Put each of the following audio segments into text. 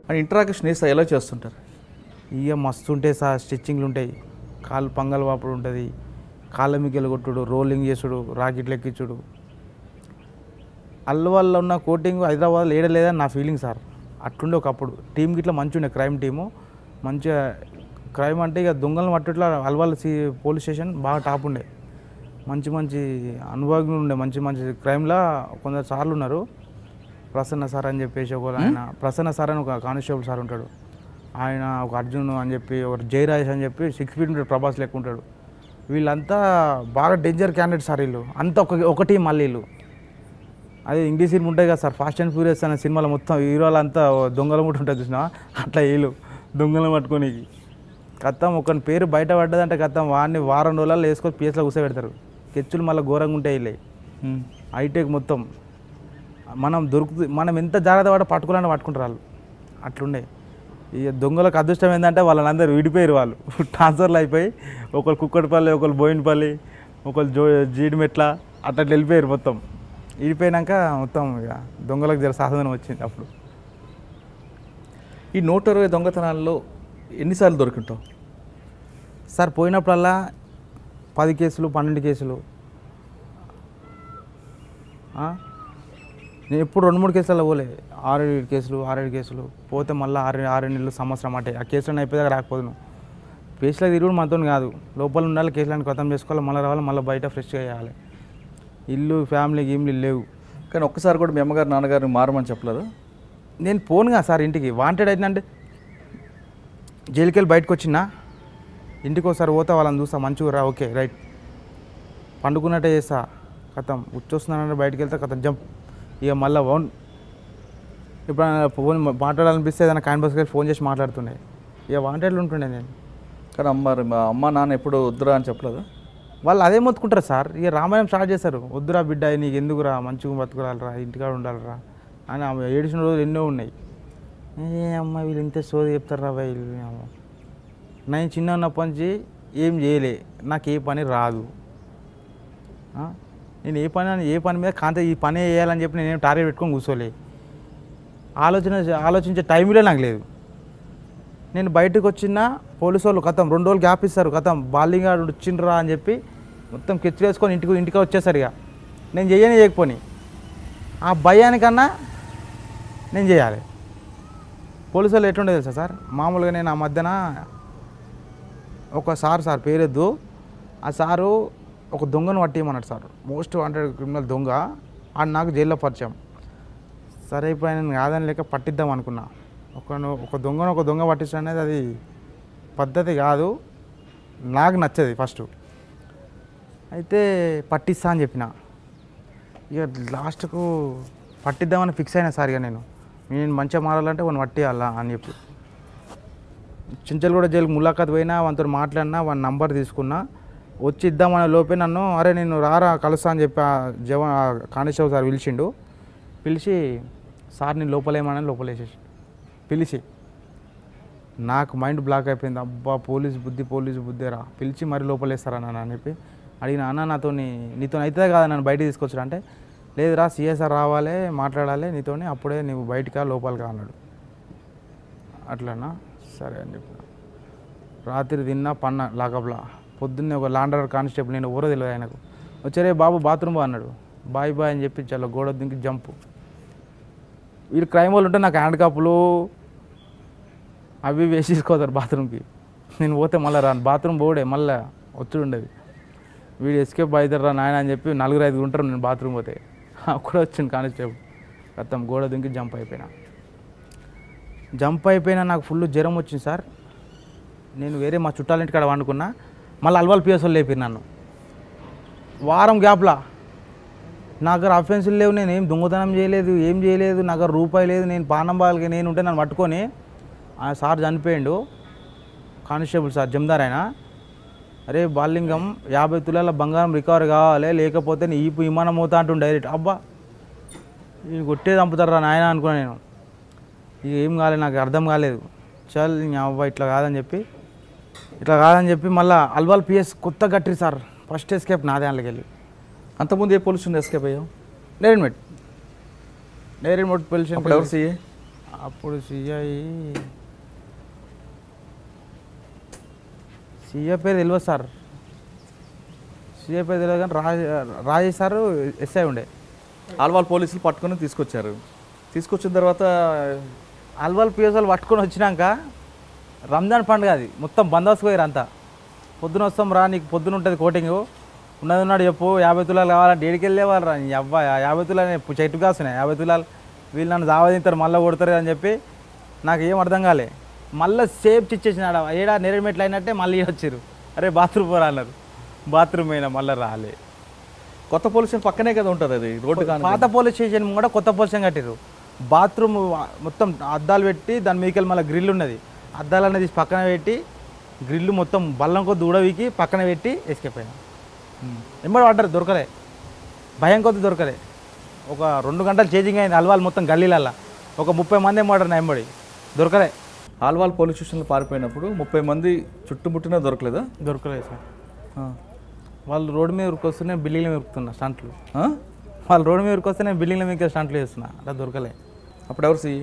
అని ఇంట్రాక్షన్ వేస్తా ఎలా చేస్తుంటారు? ఇక మస్తు ఉంటాయి సార్, స్టిచ్చింగ్లు ఉంటాయి, కాళ్ళు పంగల్ వాపుడు ఉంటుంది, కాళ్ళ మిగ్గలు కొట్టుడు, రోలింగ్ చేసుడు, రాకెట్లు ఎక్కించుడు. వల్ల ఉన్న కోటింగ్ హైదరాబాద్ లేదని నా ఫీలింగ్ సార్. అట్లుండే ఒకప్పుడు టీం గిట్లా మంచిగా ఉండే, క్రైమ్ టీము మంచిగా. క్రైమ్ అంటే ఇక దొంగలను పట్టుట్లా అల్వాల్ పోలీస్ స్టేషన్ బాగా టాప్ ఉండే, మంచి మంచి అనుభవజ్ఞులు ఉండే, మంచి మంచి క్రైమ్లో కొందరు సార్లు ఉన్నారు. ప్రసన్న సార్ అని చెప్పేసి ఒక ఆయన, ప్రసన్న సార్ అని ఒక కానిస్టేబుల్ సార్ ఉంటాడు, ఆయన ఒక అర్జున్ అని చెప్పి, ఒక జయరాజేష్ అని చెప్పి 6 feet ఉంటాడు, ప్రభాస్ లెక్క ఉంటాడు. వీళ్ళంతా బాగా డేంజర్ క్యాండిడేట్ సార్. వీళ్ళు అంతా ఒక టీం. మళ్ళీ వీళ్ళు అదే ఇంగ్లీష్ సినిమా ఉంటాయి కదా సార్, ఫాస్ట్ అండ్ ఫ్యూరియస్ అనే సినిమాలో మొత్తం హీరోలు అంతా దొంగలు ముట్టు ఉంటుంది చూసినా, అట్లా వీళ్ళు దొంగలు పట్టుకొని కత్తం ఒకని పేరు బయట పడ్డదంటే కత్తం వాడిని వారం రోజులలో వేసుకొని పిఎస్లో కూర్చోబెడతారు. కెచ్చులు మళ్ళీ ఘోరంగా ఉంటాయి వీళ్ళే, హైటెక్ మొత్తం. మనం ఎంత జాగ్రత్త పడ పట్టుకోవాలని పట్టుకుంటారు వాళ్ళు. అట్లుండే ఇక దొంగలకు అదృష్టం ఏంటంటే వాళ్ళని అందరూ విడిపోయారు. వాళ్ళు ట్రాన్స్ఫర్లు అయిపోయి ఒకరు కుక్కటిపల్లి, ఒకరు బోయినపల్లి, ఒకరు జీడిమెట్ల అట్లా వెళ్ళిపోయారు. మొత్తం విడిపోయినాక మొత్తం ఇక దొంగలకు జర సాధనం వచ్చింది అప్పుడు. ఈ 120 దొంగతనాల్లో ఎన్నిసార్లు దొరికింటావు సార్? పోయినప్పుడల్లా 10 కేసులు 12 కేసులు. నేను ఎప్పుడు 2-3 కేసులలో పోలే, 6-7 కేసులు పోతే మళ్ళీ 6 నెలలు సంవత్సరం అంటే ఆ కేసులను అయిపోయాక రాకపోదును. కేసులకు తిరుగుడు మనతో కాదు, లోపల ఉండాలి, కేసులను ఖతం చేసుకోవాలి, మళ్ళీ రావాలి, మళ్ళీ బయట ఫ్రెష్గా చేయాలి. ఇల్లు ఫ్యామిలీ గేమ్లు లేవు. కానీ ఒక్కసారి కూడా మీ అమ్మగారు నాన్నగారిని మారమని చెప్పలేదు? నేను పోనుగా సార్ ఇంటికి. వాంటెడ్ అవుతుందంటే జైలుకి వెళ్ళి బయటకు వచ్చినా ఇంటికి ఒకసారి పోతా, వాళ్ళని చూస్తా, మంచిగా రా, ఓకే రైట్, పండుకున్నట్టే చేస్తా, కథం ఉచ్చొస్తున్నానంటే బయటకు వెళ్తా, కథం జంప్, ఇక మళ్ళీ ఇప్పుడు ఫోన్ మాట్లాడాలనిపిస్తే ఏదైనా కాయిన్ బాక్స్కి ఫోన్ చేసి మాట్లాడుతుండే, ఇక వాంటెడ్లు ఉంటుండే నేను. కానీ మా అమ్మ నాన్న ఎప్పుడు వద్దురా అని చెప్పలేదు? వాళ్ళు అదే మొత్తుకుంటారు సార్. ఇక రామాయణం స్టార్ట్ చేస్తారు, వద్దురా బిడ్డ నీకు ఎందుకురా, మంచిగా బతుకురాలరా, ఇంటికాడ ఉండాలరా అని. ఆమె ఏడిచిన రోజులు ఎన్నో ఉన్నాయి. ఏ అమ్మ వీళ్ళు ఇంత సోది చెప్తారా వీళ్ళు. నేను చిన్న ఉన్నప్పటి నుంచి ఏం చేయలే, నాకు ఏ పని రాదు. నేను ఏ పని మీద కాంత ఈ పని వేయాలని చెప్పి నేనేం టార్గెట్ పెట్టుకొని కూర్చోలే. ఆలోచించే టైంలో నాకు లేదు. నేను బయటకు వచ్చిన పోలీసు వాళ్ళు కథం 2 రోజులు గ్యాప్ ఇస్తారు, కథం బాలింగ్ ఆడు వచ్చిండ్రా అని చెప్పి మొత్తం కెచ్చి వేసుకొని ఇంటికి వచ్చేసరి. ఇక నేను చేయకపోని ఆ భయానికన్నా నేను చేయాలి. పోలీసు వాళ్ళు ఎట్లుండే తెలుసా సార్? మామూలుగా నేను ఆ మధ్యన ఒక సార్ పేరెద్దు, ఆ సారు ఒక దొంగను పట్టేయమన్నాడు సార్, మోస్ట్ వాంటెడ్ క్రిమినల్ దొంగ. ఆడు నాకు జైల్లో పరిచయం. సరే ఇప్పుడు ఆయన కాదని లేక పట్టిద్దాం అనుకున్నా. ఒక దొంగ పట్టించడం అనేది అది పద్ధతి కాదు, నాకు నచ్చది ఫస్ట్. అయితే పట్టిస్తా అని చెప్పిన. ఇక లాస్ట్కు పట్టిద్దామని ఫిక్స్ అయినా సార్. ఇక నేను మంచిగా మారాలంటే వాడిని పట్టేయాలా అని చెప్పి చించలగూడ జైలుకి ములాఖాత్ పోయినా, వానితో మాట్లాడినా, వాని నంబర్ తీసుకున్నా, వచ్చి ఇద్దామనే లోపే నన్ను అరే నేను రారా కలుస్తా అని చెప్పి కానిస్టేబుల్ సార్ పిలిచి సార్ నేను లోపలేమని లోపలేసేసి పిలిచి నాకు మైండ్ బ్లాక్ అయిపోయింది. అబ్బా పోలీసు బుద్ధిరా, పిలిచి మరి లోపలేస్తారా నాన్న అని చెప్పి అడిగిన. అన్న నీతో అవుతుందే కదా నన్ను బయట తీసుకొచ్చారు అంటే, లేదురా సిఎస్ఆర్ రావాలి, మాట్లాడాలి నీతోని, అప్పుడే నువ్వు బయటకా లోపలికా అన్నాడు. అట్లన్నా సరే అని చెప్పిన. రాత్రి తిన్నా పన్నా లాకప్లా. పొద్దున్నే ఒక లాండర్ కానిస్టేబుల్, నేను ఎవరో తెలియదు ఆయనకు, వచ్చారే బాబు బాత్రూమ్ అన్నాడు. బాయ్ అని చెప్పి చాలా గోడ దింకి జంపు. వీళ్ళు క్రైమ్ వాళ్ళు ఉంటే నాకు హ్యాండ్ కప్పులు అవి వేసేసుకోతారు బాత్రూమ్కి. నేను పోతే మళ్ళీ రాను, బాత్రూమ్ పోడే మళ్ళీ వచ్చి ఉండేది. వీడు ఎస్కేప్ అవుతారా నాయన అని చెప్పి 4-5 ఉంటారు. నేను బాత్రూమ్ పోతే అక్కడ వచ్చింది కానిస్టేబుల్, మొత్తం గోడ దింకి జంప్ అయిపోయినా. నాకు ఫుల్ జ్వరం వచ్చింది సార్. నేను వేరే మా చుట్టాలింటి కాడ వండుకున్నా. మళ్ళీ అల్వాల్ పిఎస్ఓలు లేపారు నన్ను. వారం గ్యాప్లా నా దగ్గర అఫెన్సులు లేవు, నేను ఏం దొంగతనం చేయలేదు, ఏం చేయలేదు, నా దగ్గర రూపాయి లేదు. నేను పానంబాలకి నేను ఉంటే నన్ను పట్టుకొని ఆ సార్ చనిపోయిండు, కానిస్టేబుల్ సార్ జమదార్ ఆయన. అరే బాలింగం 50 తులాల బంగారం రికవర్ కావాలి, లేకపోతే నీ ఈపు విమానం అవుతా అంటుండు డైరెక్ట్. అబ్బా ఈ కొట్టే చంపుతారా నాయన అనుకున్నా నేను. ఇక ఏం కాలేదు, నాకు అర్థం కాలేదు. చల్ అబ్బా ఇట్లా కాదని చెప్పి మళ్ళీ అల్వాల్ పిఎస్ కొత్త కట్టిరి సార్. ఫస్ట్ ఎస్కేప్ నాదే అందులోకి వెళ్ళి. అంతకుముందు ఏ పోలీసు ఎస్కేప్ అయ్యావు? డైరెక్ట్ పొల్యూషన్ ఎవరు సీఏ? అప్పుడు సిఐ పేరు తెలియదు సార్. సిఐ పేరు తెలియదు కానీ రాజేష్ సార్ ఎస్ఐ ఉండే. ఆల్వాల్ పోలీసులు పట్టుకొని తీసుకొచ్చారు. తీసుకొచ్చిన తర్వాత ఆల్వాల్ పిఎస్ఎల్ పట్టుకొని వచ్చినాక రంజాన్ పండుగ అది మొత్తం బందోబస్తు పోయారు అంతా. పొద్దున వస్తాం రా, నీకు పొద్దున ఉంటుంది కోటింగ్, ఉన్నది ఉన్నాడు చెప్పు, 50 తులాలు కావాలంటే ఏడికి వెళ్ళేవాళ్ళు రా, నీ అబ్బాయి 50 తులాలు చెట్టు కాస్తున్నాయి, 50 తులాలు వీళ్ళు నన్ను దావదింతారు మళ్ళీ కొడతారు అని చెప్పి నాకు ఏం అర్థం కాలే. మళ్ళీ సేఫ్ ఇచ్చేసినాడు. ఏడా నేరేడుమెట్లు అయినట్టే మళ్ళీ వచ్చారు. అరే బాత్రూమ్ పోరా అన్నారు. బాత్రూమ్ అయినా మళ్ళీ రాలే. కొత్త పోలీస్ స్టేషన్ పక్కనే కదా ఉంటుంది అది రోడ్డు కానీ. పాత పోలీస్ స్టేషన్ కూడా కొత్త పోలీస్ స్టేషన్ కట్టారు. బాత్రూమ్ మొత్తం అద్దాలు పెట్టి దాని మీకెళ్ళి మళ్ళీ గ్రిల్ ఉన్నది. అద్దాలు అనేది పక్కన పెట్టి గ్రిల్లు మొత్తం బల్లం కొద్ది ఊడవికి పక్కన పెట్టి ఎస్కేప్ అయినా. ఎంబడి పడ్డారు, దొరకలే. భయం కొద్ది దొరకలే. ఒక 2 గంటలు చేంజింగ్ అయింది అల్వాల్ మొత్తం గల్లీలల్లా. ఒక 30 మంది ఎంబడి నా ఎంబడి దొరకలే. ఆల్వాల్ పోలీస్ స్టేషన్లో పారిపోయినప్పుడు 30 మంది చుట్టుముట్టినా దొరకలేదా? దొరకలేదు సార్. వాళ్ళు రోడ్డు మీద ఉరికొస్తూనే బిల్డింగ్ల మీద ఉరుకుతున్నా స్టంట్లు. ఆ? వాళ్ళు రోడ్డు మీద ఉరికొస్తే నేను బిల్డింగ్ల మీద స్టంట్లు చేస్తున్నా. అలా దొరకలే. అప్పుడు ఎవరు సిఈ?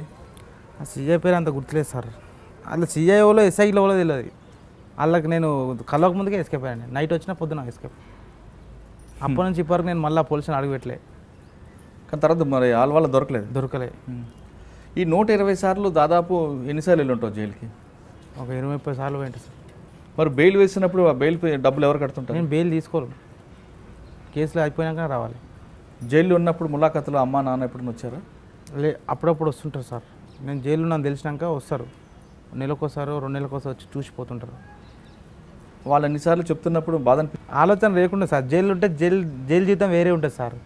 ఆ సీఐ పేరు అంత గుర్తులేదు సార్. అలా సీఐఓలో ఎస్ఐలో తెలియదు. వాళ్ళకి నేను కలవక ముందుకే ఎస్కేప్ అయ్యాను. నైట్ వచ్చినా పొద్దున ఎస్కేప్. అప్పటి నుంచి ఇప్పటివరకు నేను మళ్ళీ పోలీసుని అడుగుపెట్టలే. కానీ తర్వాత మరి ఆల్వాల్ దొరకలే. ఈ 120 సార్లు దాదాపు ఎన్నిసార్లు వెళ్ళి ఉంటావు జైలుకి? ఒక 20-30 సార్లు పోయింది సార్. మరి బెయిల్ వేసినప్పుడు ఆ బెయిల్ డబ్బులు ఎవరు కడుతుంటారు? నేను బెయిల్ తీసుకోను. కేసులు అయిపోయాక రావాలి. జైల్లో ఉన్నప్పుడు ములాఖాతులో అమ్మ నాన్న ఎప్పుడు వచ్చారా? అప్పుడప్పుడు వస్తుంటారు సార్. నేను జైలు నన్ను తెలిసినాక వస్తారు. నెలకోసారి 2 నెలలకోసారి వచ్చి చూసిపోతుంటారు. వాళ్ళు ఎన్నిసార్లు చెప్తున్నప్పుడు బాధ ఆలోచన లేకుండా సార్. జైలు ఉంటే జైలు జీతం వేరే ఉంటుంది సార్.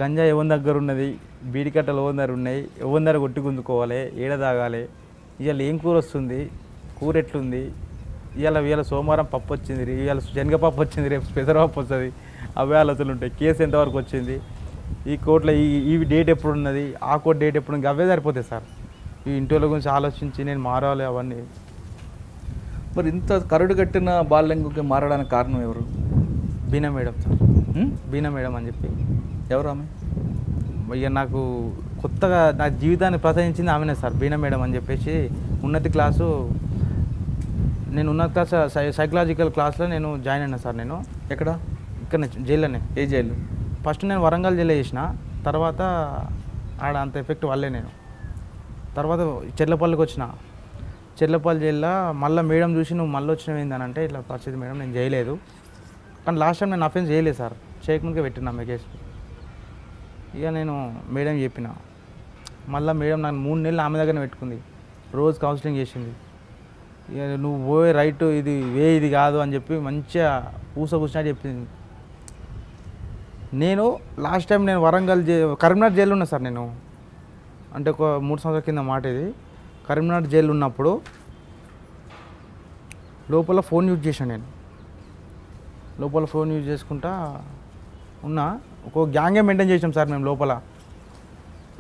గంజా ఎవరి దగ్గర ఉన్నది, బీడి కట్టలు ఎవరి దగ్గర ఉన్నాయి, ఎవరి దగ్గర కొట్టి గుంజుకోవాలి, ఏడ తాగాలి, ఇవాళ ఏం కూర వస్తుంది, కూర ఎట్లుంది, ఇవాళ సోమవారం పప్పు వచ్చింది, ఇవాళ శనగపప్పు వచ్చింది, రేపు పెసరపప్పు వస్తుంది, అవే ఆలోచనలు ఉంటాయి. కేసు ఎంతవరకు వచ్చింది, ఈ కోర్టులో ఈ డేట్ ఎప్పుడు ఉన్నది, ఆ కోర్టు డేట్ ఎప్పుడు ఉంది, అవే సరిపోతాయి సార్. ఈ ఇంటి వాళ్ళ గురించి ఆలోచించి నేను మారాలి అవన్నీ. మరి ఇంత కరుడు కట్టిన బాల్యంగుకి మారడానికి కారణం ఎవరు? బీనా మేడం సార్. బీనా మేడం అని చెప్పి. ఎవరు ఆమె? ఇక నాకు కొత్తగా నా జీవితాన్ని ప్రసరించింది ఆమెనే సార్. బీనా మేడం అని చెప్పేసి ఉన్నత క్లాసు, నేను ఉన్నత క్లాస్ సైకలాజికల్ క్లాస్లో నేను జాయిన్ అయినా సార్. నేను ఎక్కడ? ఇక్కడ జైల్లోనే. ఏ జైలు? ఫస్ట్ నేను వరంగల్ జైల్లో చేసిన, తర్వాత ఆడ అంత ఎఫెక్ట్ వల్లే నేను తర్వాత చెర్లపల్లికి వచ్చిన. చెర్లపల్లి జైల్లో మళ్ళీ మేడం చూసి నువ్వు మళ్ళీ వచ్చినవి ఏంటంటే ఇట్లా పరిస్థితి మేడం, నేను చేయలేదు. కానీ లాస్ట్ టైం నేను అఫెన్స్ చేయలేదు సార్. చేయకముందుకే పెట్టినా మీ కేసు. ఇక నేను మేడం చెప్పిన. మళ్ళీ మేడం నాకు 3 నెలలు ఆమె దగ్గరనే పెట్టుకుంది. రోజు కౌన్సిలింగ్ చేసింది. ఇక నువ్వు పోయే రైట్ ఇది ఇది కాదు అని చెప్పి మంచిగా కూర్చున్నట్టు చెప్పింది. నేను లాస్ట్ టైం నేను వరంగల్ కరీంనగర్ జైల్లో ఉన్నా సార్. నేను అంటే ఒక 3 సంవత్సరాల కింద మాట ఇది. కరీంనగర్ జైలు ఉన్నప్పుడు లోపల ఫోన్ యూజ్ చేశాను నేను. లోపల ఫోన్ యూజ్ చేసుకుంటా ఉన్నా. ఒక గ్యాంగే మెయింటైన్ చేసాం సార్ మేము లోపల.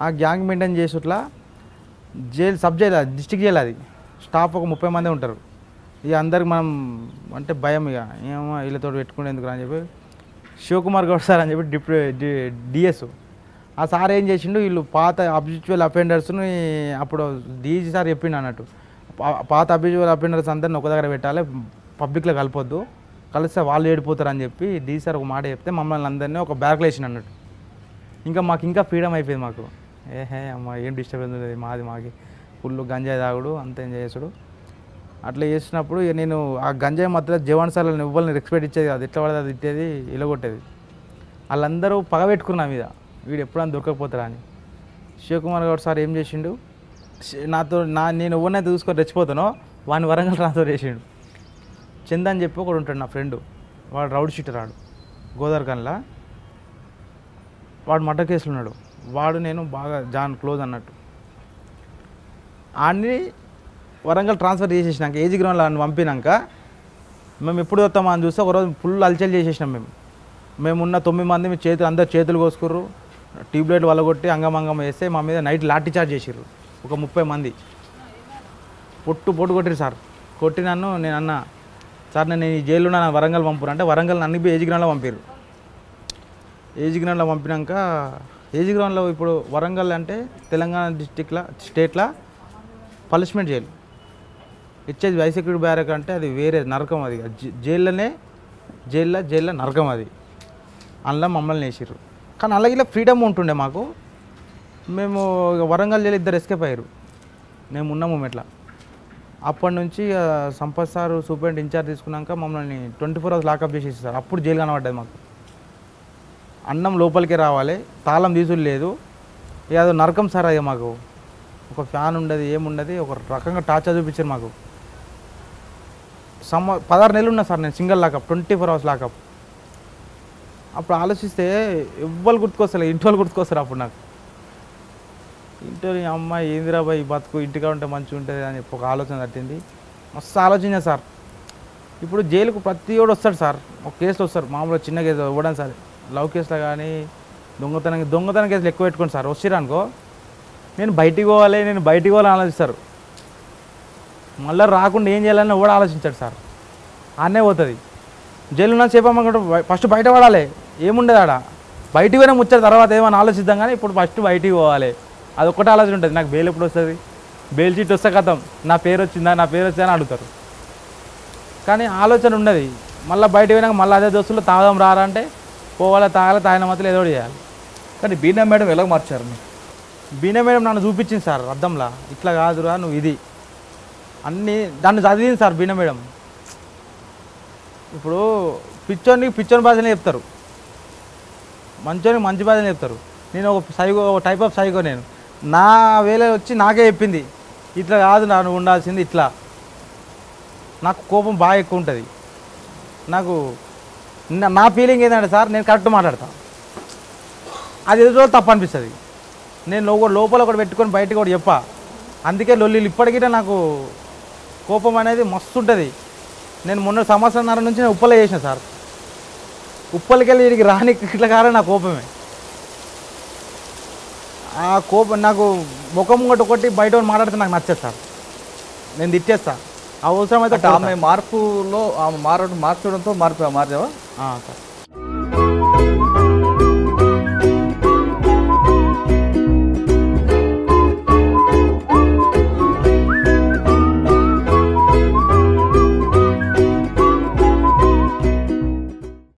ఆ గ్యాంగ్ మెయింటైన్ చేసేట్లా jail sub jail, district jail అది. స్టాఫ్ ఒక 30 మంది ఉంటారు. ఇక అందరికి మనం అంటే భయం, ఇక ఏమో వీళ్ళతో పెట్టుకునేందుకు అని చెప్పి శివకుమార్ గౌడ్ సార్ అని చెప్పి డిఎస్. ఆ సార్ ఏం చేసిండు, వీళ్ళు పాత అబ్యూచువల్ అఫెండర్స్ని అప్పుడు డీజీ సార్ చెప్పిండు అన్నట్టు, పాత అబ్యూచువల్ అఫెండర్స్ అందరిని ఒక దగ్గర పెట్టాలి, పబ్లిక్లో కలపొద్దు, కలిస్తే వాళ్ళు ఏడిపోతారు అని చెప్పి డీజీ సార్ ఒక మాట చెప్తే మమ్మల్ని అందరినీ ఒక బ్యాగ్లో వేసిన అన్నట్టు. మాకు ఇంకా ఫ్రీడమ్ అయిపోయింది మాకు. అమ్మ ఏం డిస్టర్బెన్స్ ఉండేది మాకి ఫుల్ గంజాయి తాగుడు అంత ఎంజాయ్ చేసుడు. అట్లా చేసినప్పుడు ఇక నేను ఆ గంజాయి మధ్యలో జవాన్ సార్లు ఇవ్వాలని రెస్పెక్ట్ ఇచ్చేది కాదు. ఎట్లా పడితే అది ఇచ్చేది, ఇలగొట్టేది. వాళ్ళందరూ పగబెట్టుకున్నా మీద వీడు ఎప్పుడైనా దొరకకపోతారా అని. శివకుమార్ గౌడ్ సార్ ఏం చేసిండు, నేను ఎవరినైతే చూసుకొని రెచ్చిపోతానో వాడిని వరంగల్ ట్రాన్స్ఫర్ చేసిండు. చంద అని చెప్పి ఒకడు ఉంటాడు నా ఫ్రెండ్, వాడు రౌడ్ షీటర్, రాడు గోదావరికన్లా, వాడు మర్డర్ కేసులు ఉన్నాడు. వాడు నేను బాగా క్లోజ్ అన్నట్టు. ఆడిని వరంగల్ ట్రాన్స్ఫర్ చేసేసినాక ఏజీ గ్రౌండ్లో ఆయన పంపినాక మేము ఎప్పుడు వస్తామా అని చూస్తే ఒకరోజు ఫుల్ అల్చల్ చేసేసినాం. మేమున్న 9 మంది అందరు చేతులు కోసుకుర్రు, ట్యూబ్లైట్ వలగొట్టి అంగమంగం వేస్తే మా మీద నైట్ లాఠీ చార్జ్ చేసిర్రు. ఒక 30 మంది పొట్టు కొట్టిరు సార్. కొట్టి నేను అన్నా, సార్ నేను ఈ జైల్లో నా వరంగల్ పంపురు అంటే వరంగల్ అన్ని ఏజీ గ్రౌండ్లో పంపారు. ఏజీ గ్రౌండ్లో పంపినాక ఏజీ గ్రౌండ్లో ఇప్పుడు వరంగల్ అంటే తెలంగాణ స్టేట్లో పనిష్మెంట్ జైలు ఇచ్చేది హై సెక్యూరిటీ బ్యారక్ అంటే అది వేరే నరకం. అది జైల్లో నరకం అది. అందులో మమ్మల్ని వేసిర్రు. కానీ అలాగే ఇలా ఫ్రీడమ్ ఉంటుండే మాకు. మేము వరంగల్ జైలు 2 ఎస్కేప్ అయ్యారు మేము ఉన్న మూమెంట్లో. అప్పటి నుంచి సంపత్ సార్ సూపరింటెండెంట్ ఇన్ఛార్జ్ తీసుకున్నాక మమ్మల్ని 24 hours లాకప్ చేసేసి సార్. అప్పుడు జైలు కనబడ్డది మాకు. అన్నం లోపలికే రావాలి, తాళం తీసుడు లేదు. ఏదో నరకం సార్ అయ్యా మాకు. ఒక ఫ్యాన్ ఉండదు, ఏముండదు, ఒక రకంగా టార్చర్ చూపించారు మాకు. 16 నెలలు ఉన్నా సార్ నేను సింగిల్ లాకప్, 24 hours లాకప్. అప్పుడు ఆలోచిస్తే ఎవ్వరు గుర్తుకొస్తారు, ఇంటి వాళ్ళు గుర్తుకొస్తారు. అప్పుడు నాకు ఇంటి అమ్మాయి ఏందిరా బాయ్ బతుకు, ఇంటిగా ఉంటే మంచిగా ఉంటుంది అని చెప్పి ఒక ఆలోచన తట్టింది. మస్తు ఆలోచన సార్. ఇప్పుడు జైలుకు ప్రతి ఒడు వస్తాడు సార్, ఒక కేసులో వస్తారు. మామూలుగా చిన్న కేసు ఇవ్వడం సార్, లవ్ కేసులో కానీ దొంగతనం కేసులు ఎక్కువ పెట్టుకోండి సార్. వచ్చిరా అనుకో నేను బయటికి పోవాలని ఆలోచిస్తారు. మళ్ళీ రాకుండా ఏం చేయాలని కూడా ఆలోచించాడు సార్. ఆడనే పోతుంది. జైలు ఉన్న చెప్పమ్మకుంటే ఫస్ట్ బయట పడాలి, ఏముండదు ఆడ. బయటికి పోయినా ముచ్చారు, తర్వాత ఏమైనా ఆలోచిద్దాం. కానీ ఇప్పుడు ఫస్ట్ బయటికి పోవాలి, అదొక్కటే ఆలోచన ఉంటుంది. నాకు బెయిల్ ఎప్పుడు వస్తుంది, బెయిల్ చీట్ వస్తే కథం, నా పేరు వచ్చిందా అని అడుగుతారు. కానీ ఆలోచన ఉన్నది. మళ్ళీ బయటకు పోయినాక మళ్ళీ అదే దోస్తులు తాగదాం రారా అంటే పోవాలి, తాగిన మాత్రం ఏదో చేయాలి. కానీ బీనా మేడం ఎలా మార్చారు? బీనా మేడం నన్ను చూపించింది సార్ అద్దంలా, ఇట్లా కాదురా నువ్వు ఇది అన్నీ దాన్ని చదివింది సార్ బీనా మేడం. ఇప్పుడు పిచ్చోని భాషనే చెప్తారు, మంచోనికి మంచి భాషనే చెప్తారు. నేను ఒక టైప్ ఆఫ్ సైకో. నేను నా వేళ వచ్చి నాకే చెప్పింది, ఇట్లా కాదు నువ్వు ఉండాల్సింది ఇట్లా. నాకు కోపం బాగా ఎక్కువ ఉంటుంది. నాకు నా ఫీలింగ్ ఏంటంటే సార్, నేను కరెక్ట్ మాట్లాడతాను, అది ఎదురు తప్పు అనిపిస్తుంది. నేను లోపల ఒకటి పెట్టుకొని బయటకు ఒకటి చెప్పా. అందుకే లొల్లిలు ఇప్పటికీ నాకు కోపం అనేది మస్తు ఉంటుంది. నేను మొన్న సంవత్సరంన్నర నుంచి నేను ఉప్పలే చేసిన సార్. ఉప్పలకి వెళ్ళి వీడికి రాని ఇట్లా కారణం నా కోపమే. ఆ కోపం నాకు ముఖం ముంగట ఒకటి బయట మాట్లాడితే నాకు నచ్చదు సార్. నేను తిట్టేస్తా అవసరం అయితే. ఆమె మార్పులో మార్చడంతో మార్చావా సార్.